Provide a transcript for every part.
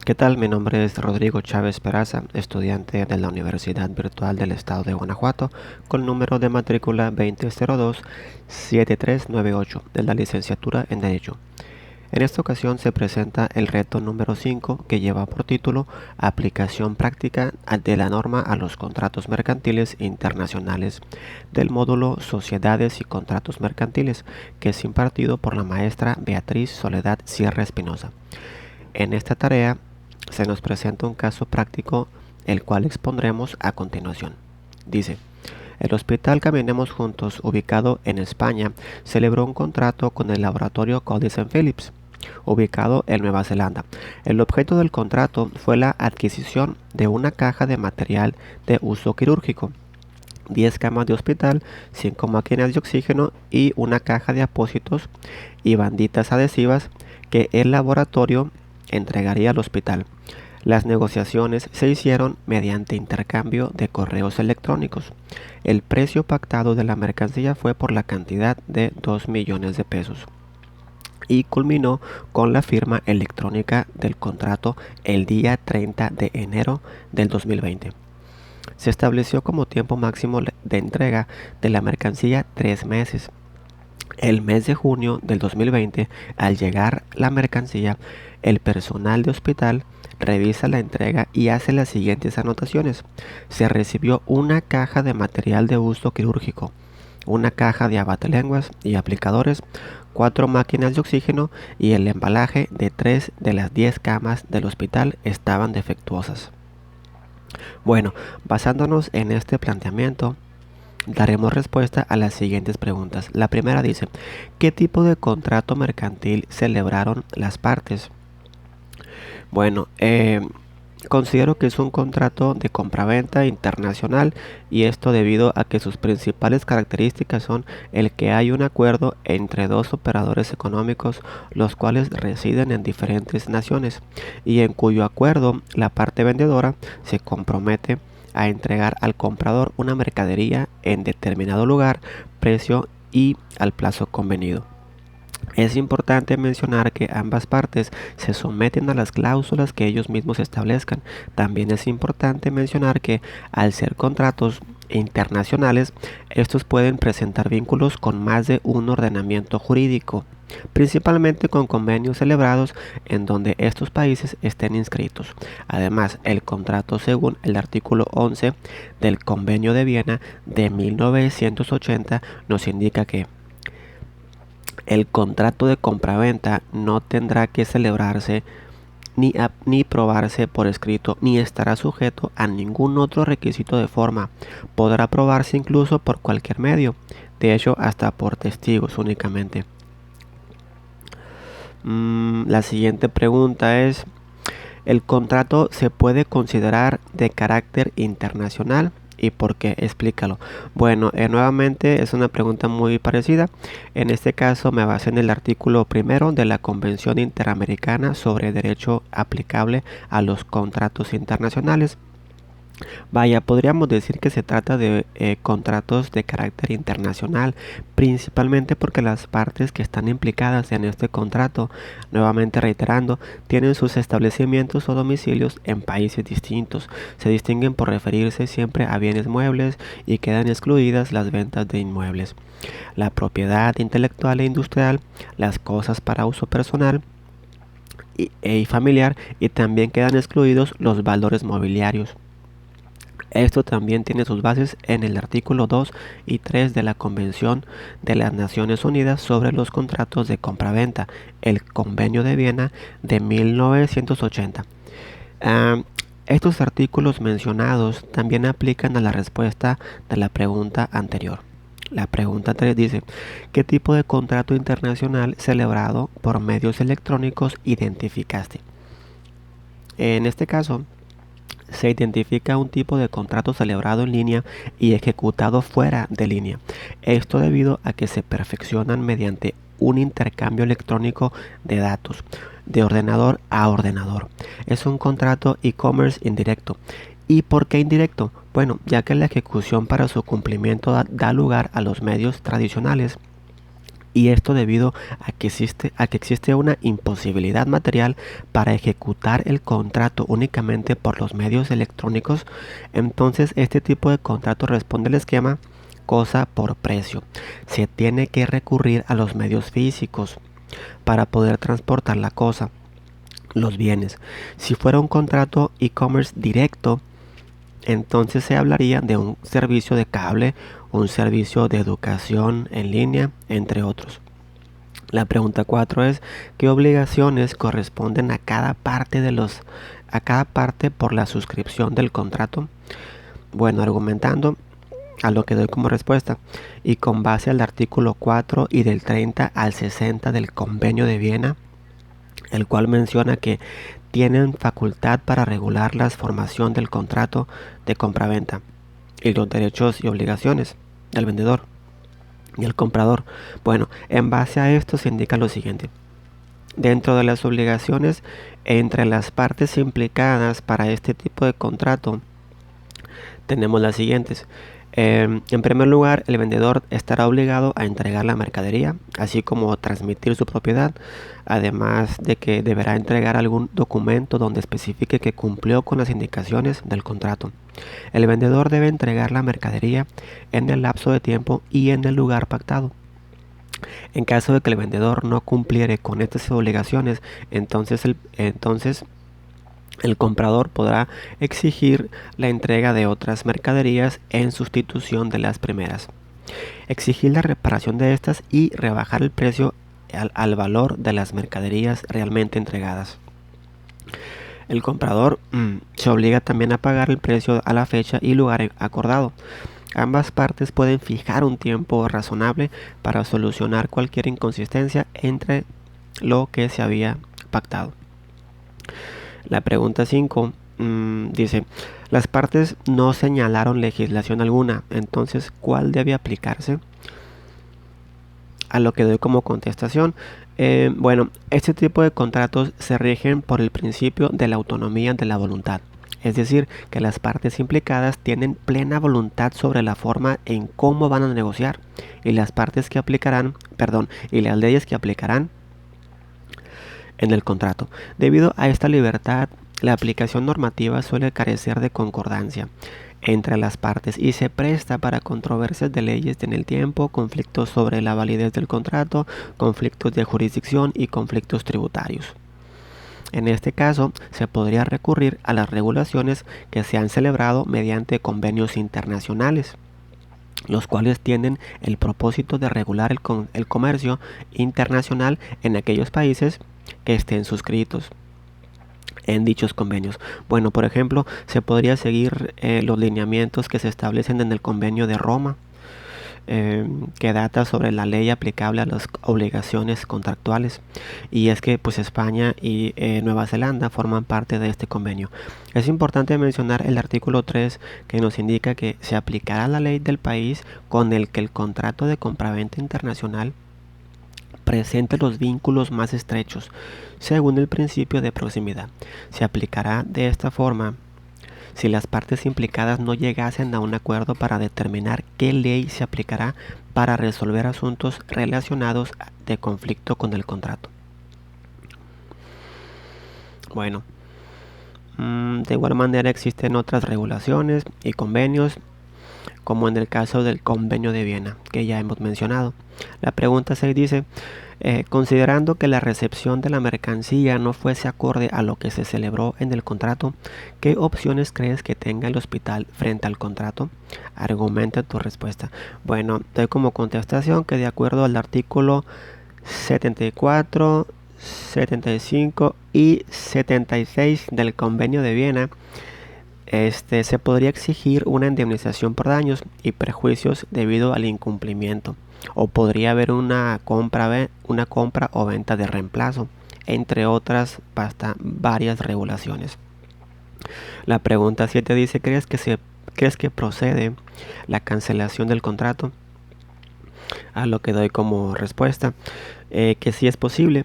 ¿Qué tal? Mi nombre es Rodrigo Chávez Peraza, estudiante de la Universidad Virtual del Estado de Guanajuato, con número de matrícula 2002-7398 de la licenciatura en Derecho. En esta ocasión se presenta el reto número 5 que lleva por título Aplicación práctica de la norma a los contratos mercantiles internacionales del módulo Sociedades y Contratos Mercantiles, que es impartido por la maestra Beatriz Soledad Sierra Espinosa. En esta tarea se nos presenta un caso práctico, el cual expondremos a continuación. Dice: el Hospital Caminemos Juntos, ubicado en España, celebró un contrato con el laboratorio Codis Phillips, ubicado en Nueva Zelanda. El objeto del contrato fue la adquisición de una caja de material de uso quirúrgico, 10 camas de hospital, 5 máquinas de oxígeno y una caja de apósitos y banditas adhesivas que el laboratorio entregaría al hospital. Las negociaciones se hicieron mediante intercambio de correos electrónicos. El precio pactado de la mercancía fue por la cantidad de 2 millones de pesos y culminó con la firma electrónica del contrato el día 30 de enero del 2020. Se estableció como tiempo máximo de entrega de la mercancía 3 meses. El mes de junio del 2020, al llegar la mercancía, el personal de hospital revisa la entrega y hace las siguientes anotaciones. Se recibió una caja de material de uso quirúrgico, una caja de abatelenguas y aplicadores, 4 máquinas de oxígeno y el embalaje de 3 de las 10 camas del hospital estaban defectuosas. Bueno, basándonos en este planteamiento, daremos respuesta a las siguientes preguntas. La primera dice: ¿qué tipo de contrato mercantil celebraron las partes? Bueno, considero que es un contrato de compraventa internacional, y esto debido a que sus principales características son el que hay un acuerdo entre dos operadores económicos, los cuales residen en diferentes naciones y en cuyo acuerdo la parte vendedora se compromete a entregar al comprador una mercadería en determinado lugar, precio y al plazo convenido. Es importante mencionar que ambas partes se someten a las cláusulas que ellos mismos establezcan. También es importante mencionar que, al ser contratos internacionales, estos pueden presentar vínculos con más de un ordenamiento jurídico, principalmente con convenios celebrados en donde estos países estén inscritos. Además, el contrato, según el artículo 11 del Convenio de Viena de 1980, nos indica que el contrato de compraventa no tendrá que celebrarse ni probarse por escrito, ni estará sujeto a ningún otro requisito de forma. Podrá probarse incluso por cualquier medio, de hecho hasta por testigos únicamente. La siguiente pregunta es: ¿el contrato se puede considerar de carácter internacional? ¿Y por qué? Explícalo. Bueno, nuevamente es una pregunta muy parecida. En este caso me basé en el artículo primero de la Convención Interamericana sobre Derecho aplicable a los contratos internacionales. Vaya, podríamos decir que se trata de contratos de carácter internacional, principalmente porque las partes que están implicadas en este contrato, nuevamente reiterando, tienen sus establecimientos o domicilios en países distintos. Se distinguen por referirse siempre a bienes muebles y quedan excluidas las ventas de inmuebles, la propiedad intelectual e industrial, las cosas para uso personal y familiar, y también quedan excluidos los valores mobiliarios. Esto también tiene sus bases en el artículo 2 y 3 de la Convención de las Naciones Unidas sobre los contratos de compraventa, el Convenio de Viena de 1980. Estos artículos mencionados también aplican a la respuesta de la pregunta anterior. La pregunta 3 dice: ¿qué tipo de contrato internacional celebrado por medios electrónicos identificaste? En este caso, se identifica un tipo de contrato celebrado en línea y ejecutado fuera de línea. Esto debido a que se perfeccionan mediante un intercambio electrónico de datos de ordenador a ordenador. Es un contrato e-commerce indirecto. ¿Y por qué indirecto? Bueno, ya que la ejecución para su cumplimiento da lugar a los medios tradicionales Y esto debido a que existe una imposibilidad material para ejecutar el contrato únicamente por los medios electrónicos. Entonces este tipo de contrato responde al esquema cosa por precio. Se tiene que recurrir a los medios físicos para poder transportar la cosa, los bienes. Si fuera un contrato e-commerce directo, entonces se hablaría de un servicio de cable, un servicio de educación en línea, entre otros. La pregunta 4 es: ¿qué obligaciones corresponden a cada parte por la suscripción del contrato? Bueno, argumentando a lo que doy como respuesta y con base al artículo 4 y del 30 al 60 del Convenio de Viena, el cual menciona que tienen facultad para regular la formación del contrato de compraventa y los derechos y obligaciones del vendedor y el comprador. Bueno, en base a esto se indica lo siguiente: dentro de las obligaciones entre las partes implicadas para este tipo de contrato tenemos las siguientes. En primer lugar, el vendedor estará obligado a entregar la mercadería, así como transmitir su propiedad, además de que deberá entregar algún documento donde especifique que cumplió con las indicaciones del contrato. El vendedor debe entregar la mercadería en el lapso de tiempo y en el lugar pactado. En caso de que el vendedor no cumpliere con estas obligaciones, entonces el comprador podrá exigir la entrega de otras mercaderías en sustitución de las primeras, exigir la reparación de estas y rebajar el precio al valor de las mercaderías realmente entregadas. El comprador se obliga también a pagar el precio a la fecha y lugar acordado. Ambas partes pueden fijar un tiempo razonable para solucionar cualquier inconsistencia entre lo que se había pactado. La pregunta 5 dice: las partes no señalaron legislación alguna, entonces ¿cuál debe aplicarse? A lo que doy como contestación: bueno, este tipo de contratos se rigen por el principio de la autonomía de la voluntad. Es decir, que las partes implicadas tienen plena voluntad sobre la forma en cómo van a negociar y las partes que aplicarán, y las leyes que aplicarán en el contrato. Debido a esta libertad, la aplicación normativa suele carecer de concordancia entre las partes y se presta para controversias de leyes en el tiempo, conflictos sobre la validez del contrato, conflictos de jurisdicción y conflictos tributarios. En este caso, se podría recurrir a las regulaciones que se han celebrado mediante convenios internacionales, los cuales tienen el propósito de regular el comercio internacional en aquellos países que estén suscritos en dichos convenios. Bueno, por ejemplo, se podría seguir los lineamientos que se establecen en el Convenio de Roma, que data sobre la ley aplicable a las obligaciones contractuales, y es que pues España y Nueva Zelanda forman parte de este convenio. Es importante mencionar el artículo 3, que nos indica que se aplicará la ley del país con el que el contrato de compraventa internacional presente los vínculos más estrechos, según el principio de proximidad. Se aplicará de esta forma si las partes implicadas no llegasen a un acuerdo para determinar qué ley se aplicará para resolver asuntos relacionados de conflicto con el contrato. Bueno, de igual manera existen otras regulaciones y convenios, como en el caso del Convenio de Viena, que ya hemos mencionado. La pregunta 6 dice: considerando que la recepción de la mercancía no fuese acorde a lo que se celebró en el contrato, ¿qué opciones crees que tenga el hospital frente al contrato? Argumenta tu respuesta. Bueno, doy como contestación que de acuerdo al artículo 74, 75 y 76 del Convenio de Viena, se podría exigir una indemnización por daños y perjuicios debido al incumplimiento, o podría haber una compra o venta de reemplazo, entre otras varias regulaciones. La pregunta 7 dice: ¿crees que procede la cancelación del contrato? A lo que doy como respuesta que sí es posible,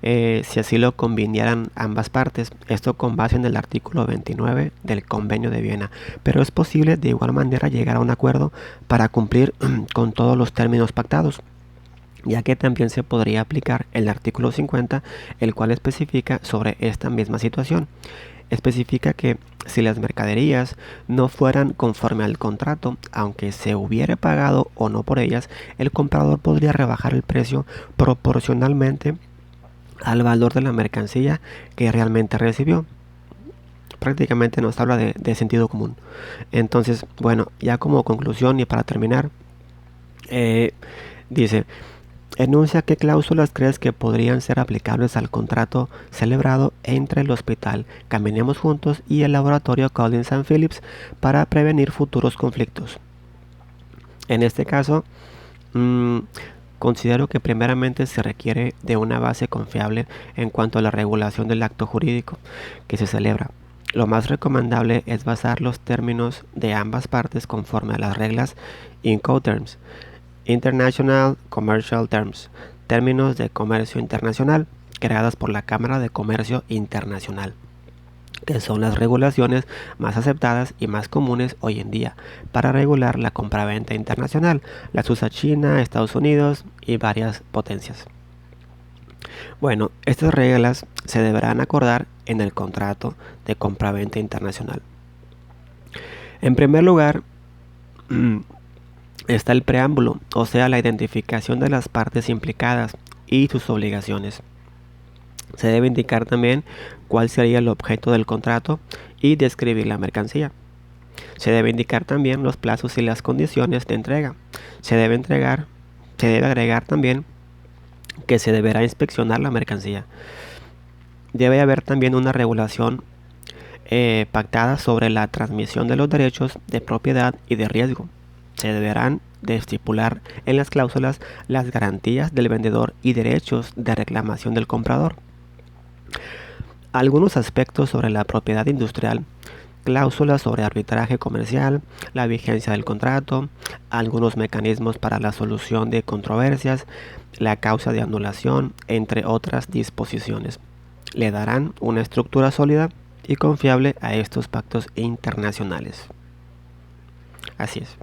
si así lo convinieran ambas partes, esto con base en el artículo 29 del Convenio de Viena, pero es posible de igual manera llegar a un acuerdo para cumplir con todos los términos pactados. ya que también se podría aplicar el artículo 50, el cual especifica sobre esta misma situación. Especifica que si las mercaderías no fueran conforme al contrato, aunque se hubiera pagado o no por ellas, el comprador podría rebajar el precio proporcionalmente al valor de la mercancía que realmente recibió. Prácticamente nos habla de sentido común. Entonces, bueno, ya como conclusión y para terminar, dice: enuncia qué cláusulas crees que podrían ser aplicables al contrato celebrado entre el Hospital Caminemos Juntos y el Laboratorio Collins & Phillips para prevenir futuros conflictos. En este caso, considero que primeramente se requiere de una base confiable en cuanto a la regulación del acto jurídico que se celebra. Lo más recomendable es basar los términos de ambas partes conforme a las reglas Incoterms, International Commercial Terms, términos de comercio internacional, creadas por la Cámara de Comercio Internacional, que son las regulaciones más aceptadas y más comunes hoy en día para regular la compraventa internacional. Las usa China, Estados Unidos y varias potencias. Bueno, estas reglas se deberán acordar en el contrato de compraventa internacional. En primer lugar, está el preámbulo, o sea, la identificación de las partes implicadas y sus obligaciones. Se debe indicar también cuál sería el objeto del contrato y describir la mercancía. Se debe indicar también los plazos y las condiciones de entrega. Se debe agregar también que se deberá inspeccionar la mercancía. Debe haber también una regulación pactada sobre la transmisión de los derechos de propiedad y de riesgo. Se deberán de estipular en las cláusulas las garantías del vendedor y derechos de reclamación del comprador. Algunos aspectos sobre la propiedad industrial, cláusulas sobre arbitraje comercial, la vigencia del contrato, algunos mecanismos para la solución de controversias, la causa de anulación, entre otras disposiciones, le darán una estructura sólida y confiable a estos pactos internacionales. Así es.